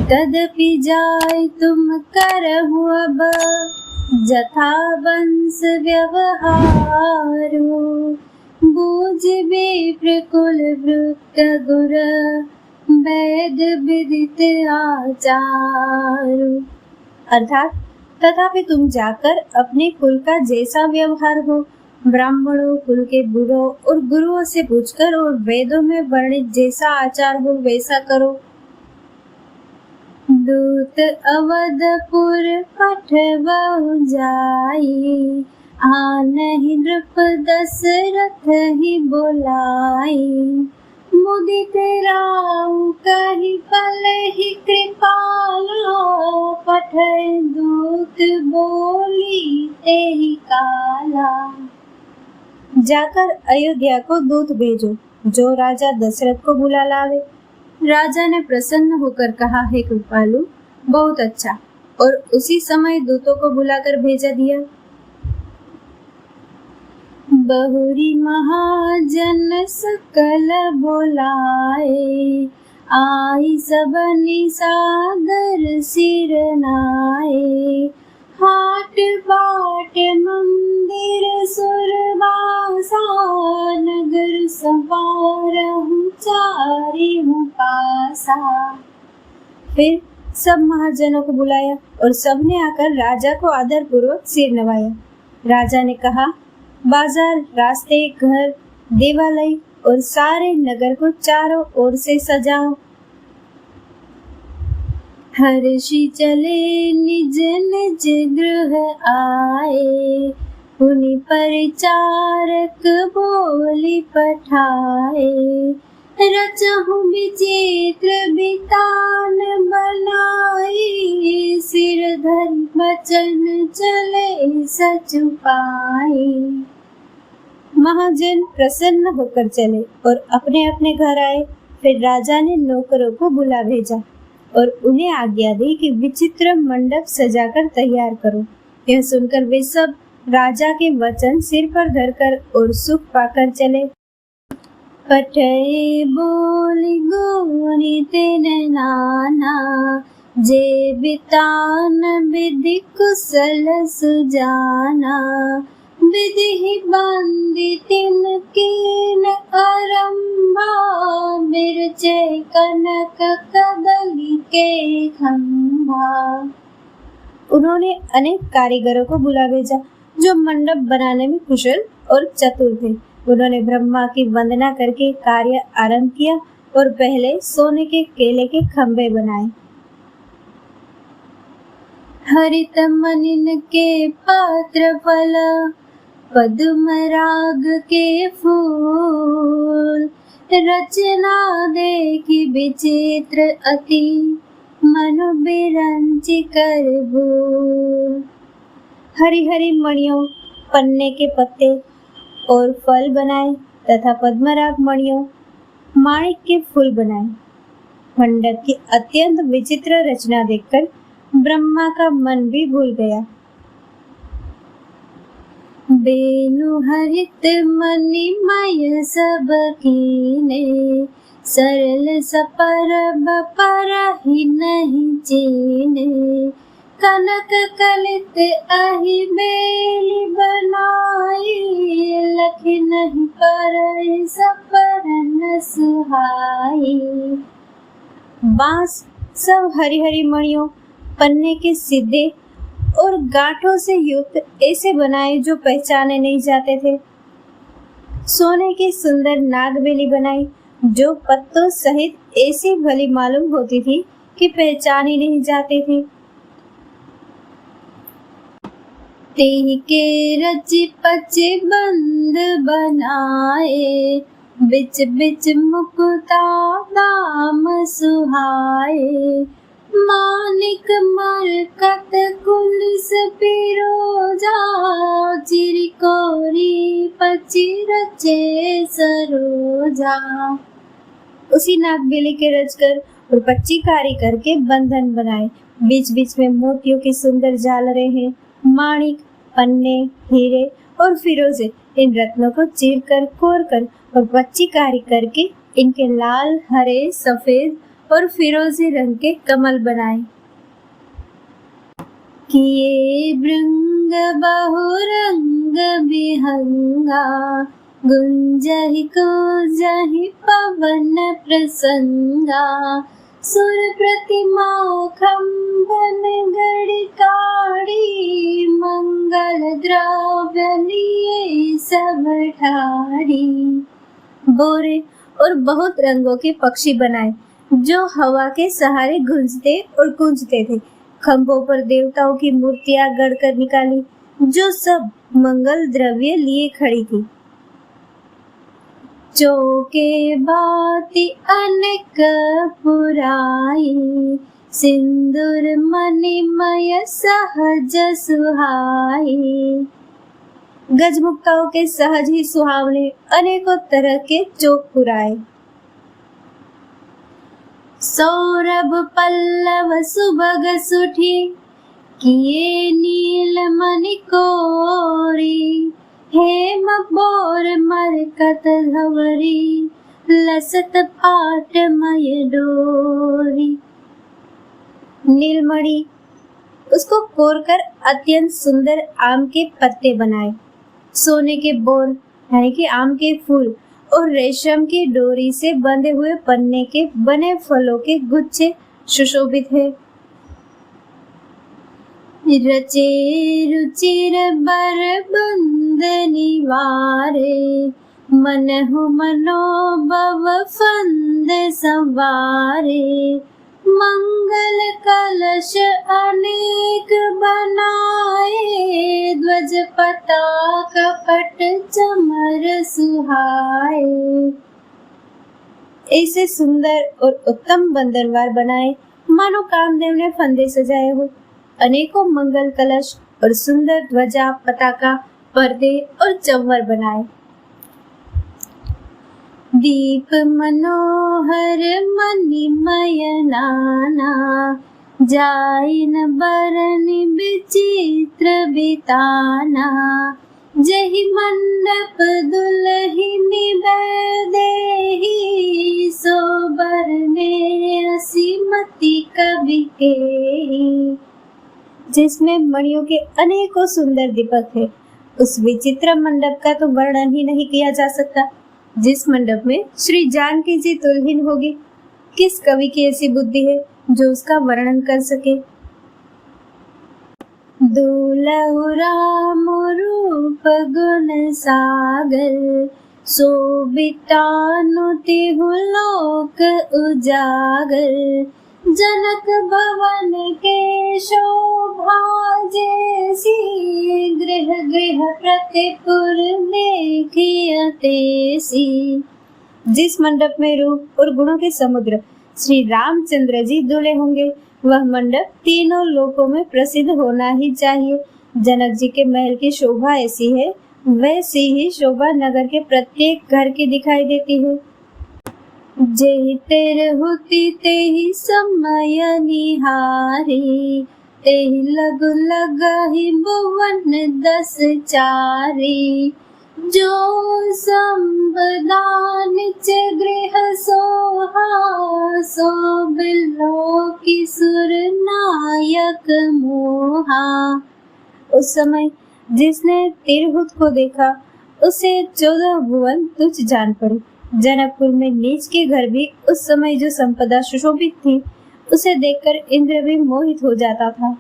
तदपि जाय तुम करहु अब जथा वंश व्यवहारो। बूझ विप्र कुल वृत्त गुर वेद विदित आचारो। अर्थात तथापि तुम जाकर अपने कुल का जैसा व्यवहार हो, ब्राह्मणों कुल के बुढ़ों और गुरुओं से पूछकर और वेदों में वर्णित जैसा आचार हो वैसा करो। दूत अवधपुर पठवहु जाई, आनहि नृप दशरथ ही बोलाई। मुदित राउ कहि पलहि कृपाला, पठय दूत बोली तेहि काला। जाकर अयोध्या को दूत भेजो जो राजा दशरथ को बुला लावे। राजा ने प्रसन्न होकर कहा, हे कृपालु, बहुत अच्छा, और उसी समय दूतों को बुलाकर भेजा दिया। बहुरी महाजन सकल बोलाए, आई सबनि सादर सिर नाए। हाट बाट मंदिर सुरवासा, नगर संवारहु चारिहु पासा। फिर सब महाजनों को बुलाया और सबने आकर राजा को आदर पूर्वक सिर नवाया। राजा ने कहा, बाजार, रास्ते, घर, देवालय और सारे नगर को चारों ओर से सजाओ। हर्षि चले निज निज गृह आए, पुनि परिचारक बोली पठाए। रचहु विचित्र बितान बनाई, सिर धरि बचन चले सचु पाई। महाजन प्रसन्न होकर चले और अपने अपने घर आए। फिर राजा ने नौकरों को बुला भेजा और उन्हें आज्ञा दी कि विचित्र मंडप सजाकर तैयार करो। यह सुनकर वे सब राजा के वचन सिर पर धरकर और सुख पाकर चले। पठय बोली गोरी तेन नाना, जे बितान विधि कुशल सुजाना। विधि बंदी तिन कीन आरंभा, बिरचे कनक कदली के खंभा। उन्होंने अनेक कारीगरों को बुला भेजा जो मंडप बनाने में कुशल और चतुर थे। उन्होंने ब्रह्मा की वंदना करके कार्य आरंभ किया और पहले सोने के केले के खंभे बनाए। हरित मनिन के पात्र फल, पद्म राग के फूल। रचना देखी विचित्र अति, मनु बिरंचि कर भूल। हरी हरी मणियों, पन्ने के पत्ते और फल बनाए तथा पद्मराग मणियों, माणिक के फूल बनाए। मंडप की अत्यंत विचित्र रचना देखकर ब्रह्मा का मन भी भूल गया। बेनु हरित मणिमय सब कीने, सरल सपरब परहि नहीं चीने। कनक कलित अहि बेली बनाई, लखि नहीं परहि सपरन सुहाई। बांस सब हरी हरी मणियों, पन्ने के सिद्धे और गांठों से युक्त ऐसे बनाए जो पहचाने नहीं जाते थे। सोने की सुंदर नागबेली बनाई जो पत्तों सहित ऐसी भली मालूम होती थी कि पहचान ही नहीं जाती थी। तेहि के रचि पचि बंद बनाए, बिच बिच मुकुता दाम सुहाए। मानिक मरकत कुलिस पिरोजा, चिरकोरी पचि रचे सरोजा। उसी नागबेली के रचकर और पच्चीकारी करके बंधन बनाए। बीच बीच में मोतियों की सुंदर झालरें हैं। माणिक, पन्ने, हीरे और फिरोजे इन रत्नों को चीर कर, कोर कर और पच्चीकारी करके इनके लाल, हरे, सफेद और फिरोजी रंग के कमल बनाए। किए भृंग बहुरंग विहंगा, गुंजहि कुंजहि पवन प्रसंगा, सुर प्रतिमा खंबन गढ़काढ़ी, मंगल द्रव्य लिए सब ठाढ़ी। बोरे और बहुत रंगों के पक्षी बनाए जो हवा के सहारे गूंजते और गूंजते थे। खंभों पर देवताओं की मूर्तियां गढ़कर निकाली जो सब मंगल द्रव्य लिए खड़ी थी। चौके बाती अनेक पुराई, सिंदूर मणिमय सहज सुहाई। गजमुक्ताओं के सहज ही सुहावने अनेकों तरह के चौक पुराए। सौरभ पल्लव सुभग सुठी, किए नील मणि कोरी। हेम बोर मरकत धवरी, लसत पाटमय डोरी। नीलमणि उसको कोरकर अत्यंत सुंदर आम के पत्ते बनाए। सोने के बोर यानी कि आम के फूल और रेशम की डोरी से बंधे हुए पन्ने के बने फलों के गुच्छे सुशोभित है। रचे रुचिर बर बंद निवारे, मनहु मनोभव फंद संवारे। मंगल कलश अनेक बनाए, ध्वज पताका पट चमर सुहाए। ऐसे सुंदर और उत्तम बंदरवार बनाए मानो कामदेव ने फंदे सजाए हो। अनेकों मंगल कलश और सुंदर ध्वजा पताका पर्दे और चंवर बनाए। दीप मनोहर मणिमय नाना, जाइन बरन विचित्र बिताना। जहि मंडप दुल्हिनी बैदेही, सो बरने असीमति कवि केही। जिसमें मणियों के अनेकों सुंदर दीपक है, उस विचित्र मंडप का तो वर्णन ही नहीं किया जा सकता। जिस मंडप में श्री जानकी जी दुल्हन होगी, किस कवि की ऐसी बुद्धि है जो उसका वर्णन कर सके। दुलहु राम रूप गुण सागर, शोभितानु तिहु लोक उजागर। जनक भवन के शोभा जैसी, गृह गृह प्रतिपुर देखिय तैसी। जिस मंडप में रूप और गुणों के समुद्र श्री रामचंद्र जी दूल्हे होंगे, वह मंडप तीनों लोकों में प्रसिद्ध होना ही चाहिए। जनक जी के महल की शोभा ऐसी है, वैसी ही शोभा नगर के प्रत्येक घर की दिखाई देती है। जेहि तिरहुति तेहि समय निहारी, तेहि लघु लगहि भुवन 10 चारी। जो संपदा निज गृह सोहा, सो बिलो की सुर नायक मोहा। उस समय जिसने तिरहुत को देखा, उसे 14 भुवन तुच्छ जान पड़े। जनकपुर में नीच के घर भी उस समय जो संपदा सुशोभित थी, उसे देखकर इंद्र भी मोहित हो जाता था।